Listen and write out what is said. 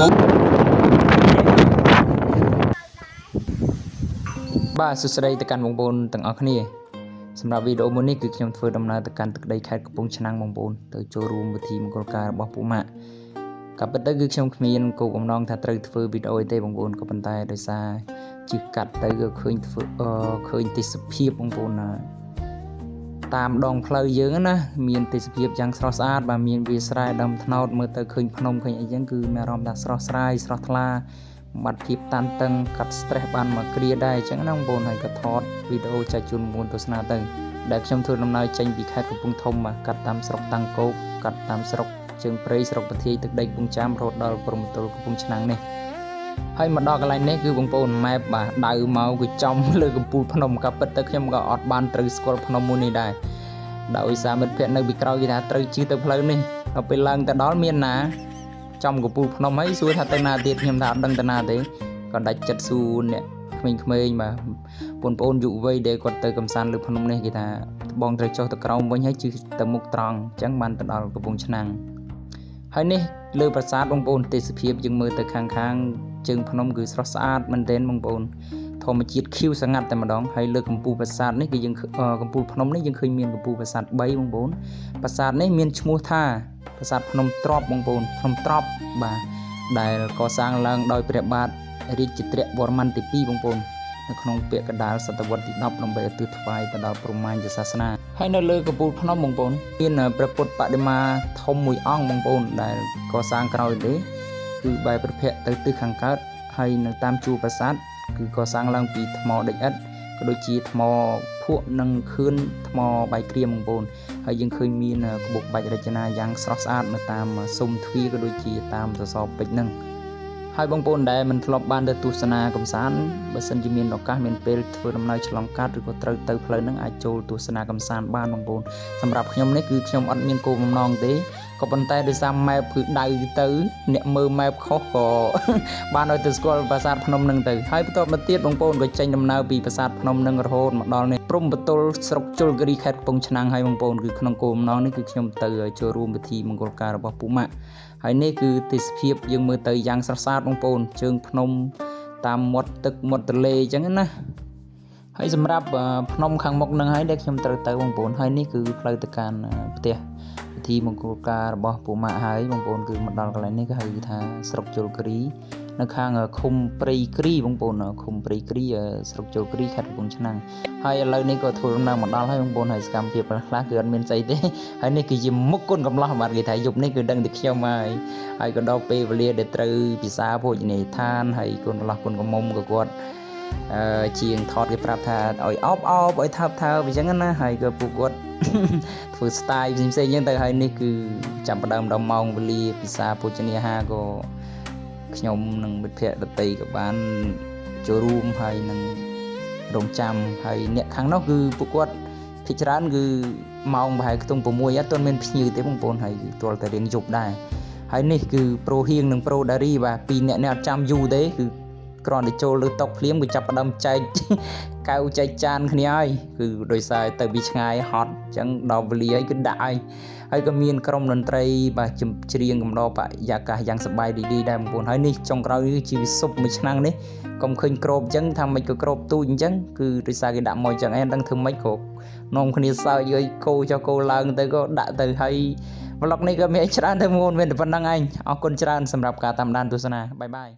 បាទសួស្តីទៅកាន់បងប្អូនទាំងអស់គ្នាសម្រាប់វីដេអូមួយនេះគឺខ្ញុំធ្វើដំណើរទៅកាន់ទឹកដីខេត្តកំពង់ឆ្នាំងបងប្អូនទៅចូលរួមពិធីមង្គលការរបស់ពូម៉ាក់ក៏ប៉ុន្តែគឺខ្ញុំគ្មានគោលបំណងថាត្រូវធ្វើវីដេអូទេបងប្អូនក៏ប៉ុន្តែដោយសារជិះកាត់ទៅក៏ឃើញទេសភាពបងប្អូនតាមដងផ្លូវយើងណាមានទេសភាពយ៉ាងស្រស់ស្អាតបាទមានវាលស្រែដើមត្នោតមើលទៅឃើញភ្នំឃើញអីចឹងគឺមានអារម្មណ៍ថាស្រស់ស្រាយស្រស់ថ្លាបាត់ភាពតានតឹងកាត់ stress បានមកគ្រាដែរអញ្ចឹងណាបងប្អូនហើយក៏ថតវីដេអូចែកជូនបងប្អូនទស្សនាទៅដែលខ្ញុំធ្វើដំណើរចេញពីខេត្តកំពង់ធំបាទកាត់តាមស្រុកតាំងគោកកាត់តាមស្រុកជើងព្រៃស្រុកប្រធាយទឹកដីកំពង់ចាមរហូតដល់ព្រំប្រទល់កំពង់ឆ្នាំងនេះហើយមកដល់កន្លែងនេះគឺបងប្អូនម៉ែបបាទដៅមកគឺចំលើកំពូលភ្នំក៏ពិតទៅខ្ញុំក៏អត់បានត្រូវស្គាល់ភ្នំមួយនេះដែរដោយសារមិត្តភក្តិនៅពីក្រោយគេថាត្រូវជិះទៅផ្លូវនេះដល់ពេលឡើងទៅដល់មានណាចំកំពូលភ្នំហើយសួរថាទៅណាទៀតខ្ញុំថាអត់ដឹងទៅណាទេក៏ដាច់ចិត្តសួរអ្នកក្មេងៗបាទបងប្អូនយុវវ័យដែលគាត់ទៅកំសាន្តលើភ្នំនេះគេថាបងត្រូវចុះទៅក្រោមវិញហើយជិះទៅមុខត្រង់អញ្ចឹងបានទៅដល់កំពង់ឆ្នាំងហើយនេះលើប្រាសាទបងប្អូនទេសភាពយើងមើលទៅខាងជើងភ្នំគឺស្រស់ស្អាតមែនទែនបងប្អូនធម្មជាតិខៀវស្ងាត់តែម្ដងហើយលើកំពូលប្រាសាទនេះគឺយើងកំពូលភ្នំនេះយើងឃើញមានកំពូលប្រាសាទ3បងប្អូនប្រាសាទនេះមានឈ្មោះថាប្រាសាទភ្នំទ្របបងប្អូនភ្នំទ្របបាទដែលកសាងឡើងដោយព្រះបាទរាជទ្រវរ្ម័នទី2បងប្អូននៅក្នុងពាក់កណ្ដាលសតវត្សទី10ដើម្បីឧទ្ទិសថ្វាយទៅដល់ព្រហ្មញ្ញសាសនាហើយនៅលើកំពូលភ្នំបងប្អូនមានព្រះពុទ្ធបដិមាធំមួយអង្គបងប្អូនដែលកសាងក្រោយនេះគឺបែរព្រះភ័ក្ត្រទៅទិសខាងកើតហើយនៅតាមជួរប្រាសាទគឺកសាងឡើងពីថ្មដីឥដ្ឋក៏ដូចជាថ្មភក់និងខឿនថ្មបាយក្រៀមបងប្អូនហើយយើងឃើញមានក្បូរក្បាច់រចនាយ៉ាងស្រស់ស្អាតនៅតាមស៊ុំទ្វារក៏ដូចជាតាមសសរពេជ្រហ្នឹងហើយបងប្អូនដែលមិនធ្លាប់បានទៅទស្សនាកំសាន្តបើសិនជាមានឱកាសមានពេលធ្វើដំណើរឆ្លងកាត់ឬក៏ត្រូវទៅផ្លូវហ្នឹងអាចចូលទស្សនាកំសាន្តបានបងប្អូនសម្រាប់ខ្ញុំនេះគឺខ្ញុំអត់មានគោលបំណងទេក៏ប៉ុន្តែដោយសារម៉ែបគឺដៅទៅអ្នកមើលម៉ែបខុសក៏បានឲ្យទៅស្គាល់ប្រាសាទភ្នំនឹងទៅហើយបន្ទាប់មកទៀតបងប្អូនក៏ចេញដំណើរពីប្រាសាទភ្នំនឹងរហូតមកដល់នេះព្រំប្រទល់ស្រុកជលគិរីខេត្តកំពង់ឆ្នាំងហើយបងប្អូនគឺក្នុងគោលបំណងនេះគឺខ្ញុំទៅចូលរួមពិធីមង្គលការរបស់ពូម៉ាក់ហើយនេះគឺទេសភាពយើងមើលទៅយ៉ាងស្រស់ស្អាតបងប្អូនជើងភ្នំតាមមាត់ទឹកមាត់ទន្លេអញ្ចឹងណាហើយសម្រាប់ភ្នំខាងមុខនឹងហើយដែលខ្ញុំត្រូវទៅបងប្អូនហើយនេះគឺផ្លូវទៅកាន់ផ្ទះពិធីមង្គលការរបស់ពូម៉ាក់ហើយបងប្អូនគឺមកដល់កន្លែងនេះគេហៅថាស្រុកជលគិរីនៅខាងឃុំព្រៃគ្រីបងប្អូនឃុំព្រៃគ្រីស្រុកជលគិរីខេត្តកំពង់ឆ្នាំងហើយឥឡូវនេះក៏ធ្វើដំណើរមកដល់ហើយបងប្អូនហើយសកម្មភាពខ្លះគឺអត់មានស្អីទេហើយនេះគឺជាមុខគុណកំឡោះបាទគេថាយប់នេះគឺដឹងតែខ្ញុំហើយក៏ដល់ពេលវេលាដែលត្រូវពិសាភោជនីយដ្ឋានហើយគុណកំឡោះគុណកំមុំក៏គាត់ជាងថតគេប្រាប់ថាឲ្យអបឲ្យថើបអញ្ចឹងណាហើយក៏ពួកគាត់ធ្វើ style ផ្សេងៗអញ្ចឹងទៅហើយនេះគឺចាប់ផ្ដើមដល់ម៉ោងវេលាពិសាភោជនីអាហារក៏ខ្ញុំនិងមិត្តភ័ក្តិដទៃក៏បានចូលរួមហើយនឹងរងចាំហើយអ្នកខាងនោះគឺពួកគាត់ភាគច្រើនគឺម៉ោងប្រហែលខ្ទង់6អត់ទាន់មានភ្ញៀវទេបងប្អូនហើយគឺទាល់តែរៀងយប់ដែរហើយនេះគឺប្រូហៀងនិងប្រូដារីបាទពីរអ្នកនេះអត់ចាំយូរទេគឺគ្រាន់តែចូលលើតុភ្លាមគឺចាប់ផ្ដើមចែកកៅចែកចានគ្នាហើយគឺដោយសារទៅពីឆ្ងាយហត់អញ្ចឹងដល់វេលាហើយគឺដាក់ហើយក៏មានក្រុមតន្ត្រីបាទច្រៀងកំដរបរិយាកាសយ៉ាងសប្បាយរីករាយដែរបងប្អូនហើយនេះចុងក្រោយគឺជាស៊ុបមួយឆ្នាំងនេះកុំឃើញក្របអញ្ចឹងថាមិនក៏ក្របទូចអញ្ចឹងគឺដោយសារគេដាក់មកអញ្ចឹងឯងដឹងធ្វើម៉េចក៏នាំគ្នាសើចឲ្យគោចុះគោឡើងទៅក៏ដាក់ទៅហើយប្លុកនេះក៏មានច្រើនទៅមុនមានតែប៉ុណ្្នឹងឯងអរគុណច្រើនសម្រាប់ការតាមដានទស្សនាបាយ